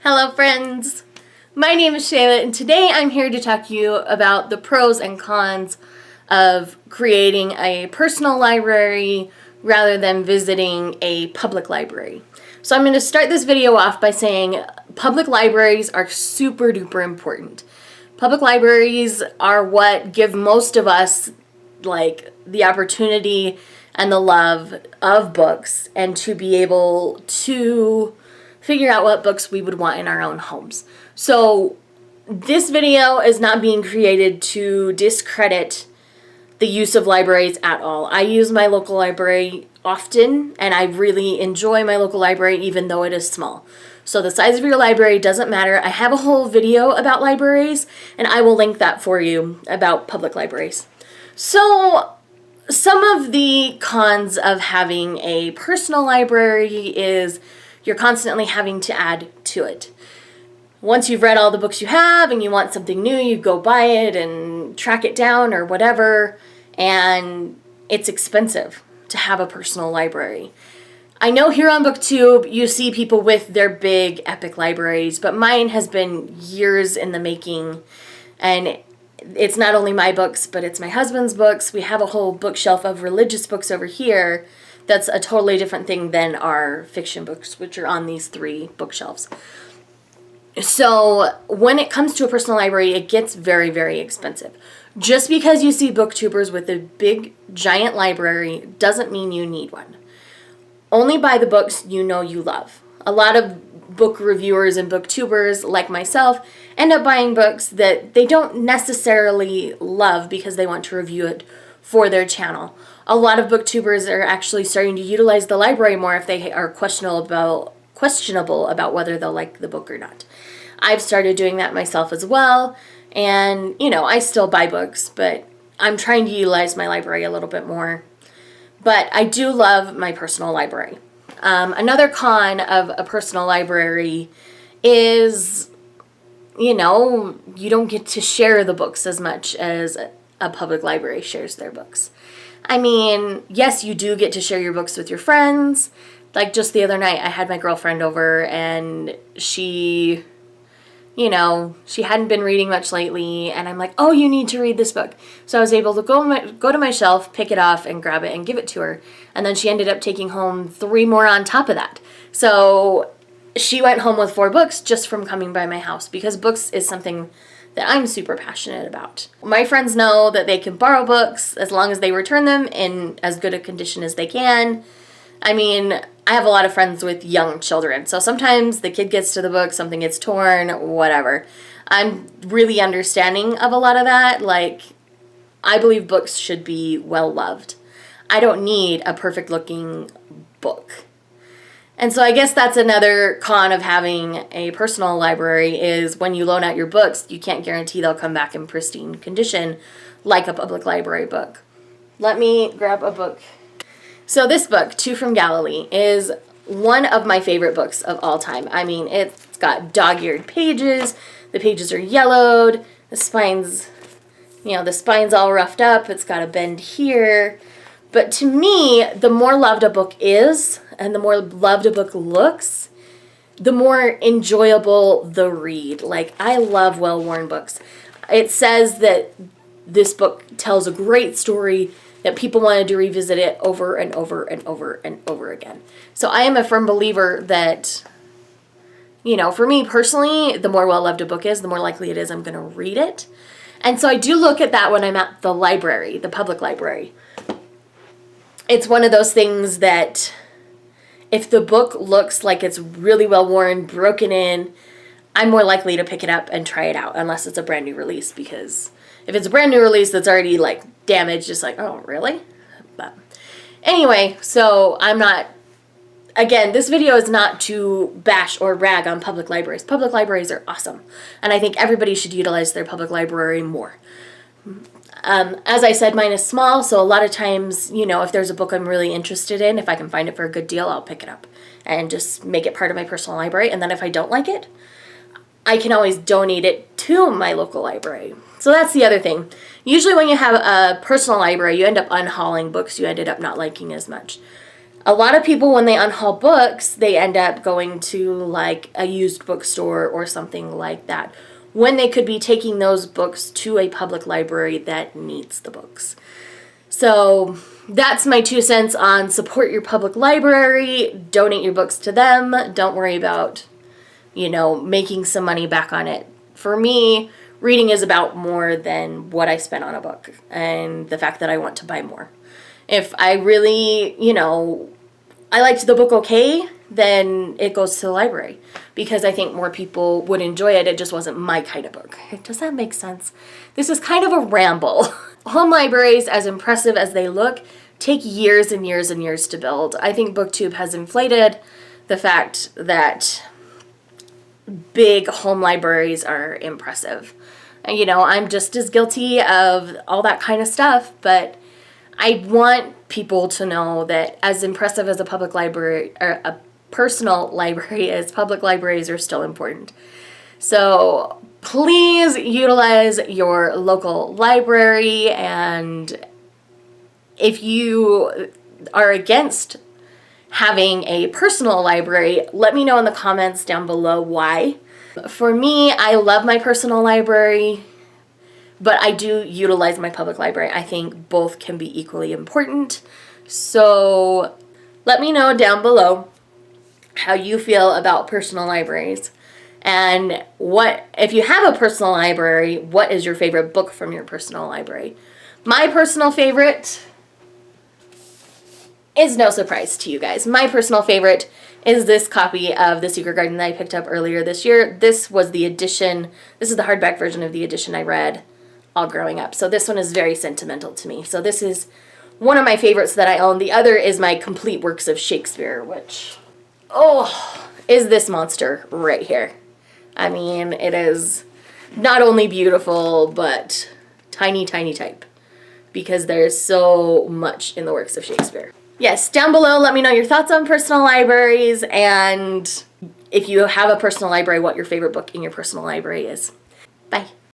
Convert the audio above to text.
Hello friends! My name is Shae and today I'm here to talk to you about the pros and cons of creating a personal library rather than visiting a public library. So I'm going to start this video off by saying public libraries are super duper important. Public libraries are what give most of us the opportunity and the love of books and to be able to figure out what books we would want in our own homes. So this video is not being created to discredit the use of libraries at all. I use my local library often and I really enjoy my local library even though it is small. So the size of your library doesn't matter. I have a whole video about libraries and I will link that for you about public libraries. So some of the cons of having a personal library is you're constantly having to add to it. Once you've read all the books you have and you want something new, you go buy it and track it down or whatever, and it's expensive to have a personal library. I know here on Booktube you see people with their big epic libraries, but mine has been years in the making, and it's not only my books, but it's my husband's books. We have a whole bookshelf of religious books over here. That's a totally different thing than our fiction books, which are on these three bookshelves. So when it comes to a personal library, it gets very, very expensive. Just because you see booktubers with a big, giant library doesn't mean you need one. Only buy the books you know you love. A lot of book reviewers and booktubers, like myself, end up buying books that they don't necessarily love because they want to review it for their channel. A lot of booktubers are actually starting to utilize the library more if they are questionable about whether they'll like the book or not. I've started doing that myself as well, and I still buy books, but I'm trying to utilize my library a little bit more. But I do love my personal library. Another con of a personal library is, you don't get to share the books as much as a public library shares their books. I mean, yes, you do get to share your books with your friends. Like just the other night, I had my girlfriend over and she hadn't been reading much lately, and I'm like, oh, you need to read this book. So I was able to go to my shelf, pick it off, and grab it and give it to her. And then she ended up taking home 3 more on top of that. So she went home with 4 books just from coming by my house, because books is something that I'm super passionate about. My friends know that they can borrow books as long as they return them in as good a condition as they can. I mean, I have a lot of friends with young children, so sometimes the kid gets to the book, something gets torn, whatever. I'm really understanding of a lot of that. I believe books should be well loved. I don't need a perfect looking book. And so I guess that's another con of having a personal library is when you loan out your books, you can't guarantee they'll come back in pristine condition like a public library book. Let me grab a book. So this book, Two from Galilee, is one of my favorite books of all time. I mean, it's got dog-eared pages. The pages are yellowed. The spine's all roughed up. It's got a bend here. But to me, the more loved a book is, and the more loved a book looks, the more enjoyable the read. I love well-worn books. It says that this book tells a great story, that people wanted to revisit it over and over and over and over again. So I am a firm believer that, for me personally, the more well-loved a book is, the more likely it is I'm going to read it. And so I do look at that when I'm at the library, the public library. It's one of those things that if the book looks like it's really well worn, broken in, I'm more likely to pick it up and try it out, unless it's a brand new release, because if it's a brand new release that's already damaged, it's oh, really? But anyway, so again, this video is not to bash or rag on public libraries. Public libraries are awesome, and I think everybody should utilize their public library more. As I said, mine is small, so a lot of times, if there's a book I'm really interested in, if I can find it for a good deal, I'll pick it up and just make it part of my personal library. And then if I don't like it, I can always donate it to my local library. So that's the other thing. Usually when you have a personal library, you end up unhauling books you ended up not liking as much. A lot of people, when they unhaul books, they end up going to like a used bookstore or something like that, when they could be taking those books to a public library that needs the books. So that's my 2 cents on support your public library, donate your books to them. Don't worry about, making some money back on it. For me, reading is about more than what I spent on a book and the fact that I want to buy more. If I really, I liked the book okay, then it goes to the library because I think more people would enjoy it. It just wasn't my kind of book. Does that make sense? This is kind of a ramble. Home libraries, as impressive as they look, take years and years and years to build. I think Booktube has inflated the fact that big home libraries are impressive. I'm just as guilty of all that kind of stuff, but I want people to know that as impressive as a public library or a personal library is, public libraries are still important. So please utilize your local library, and if you are against having a personal library, let me know in the comments down below why. For me, I love my personal library, but I do utilize my public library. I think both can be equally important. So let me know down below how you feel about personal libraries. And if you have a personal library, what is your favorite book from your personal library? My personal favorite is no surprise to you guys. My personal favorite is this copy of The Secret Garden that I picked up earlier this year. This was the edition, this is the hardback version of the edition I read all growing up. So this one is very sentimental to me. So this is one of my favorites that I own. The other is my complete works of Shakespeare, which, is this monster right here. I mean, it is not only beautiful, but tiny, tiny type, because there's so much in the works of Shakespeare. Yes, down below, let me know your thoughts on personal libraries, and if you have a personal library, what your favorite book in your personal library is. Bye.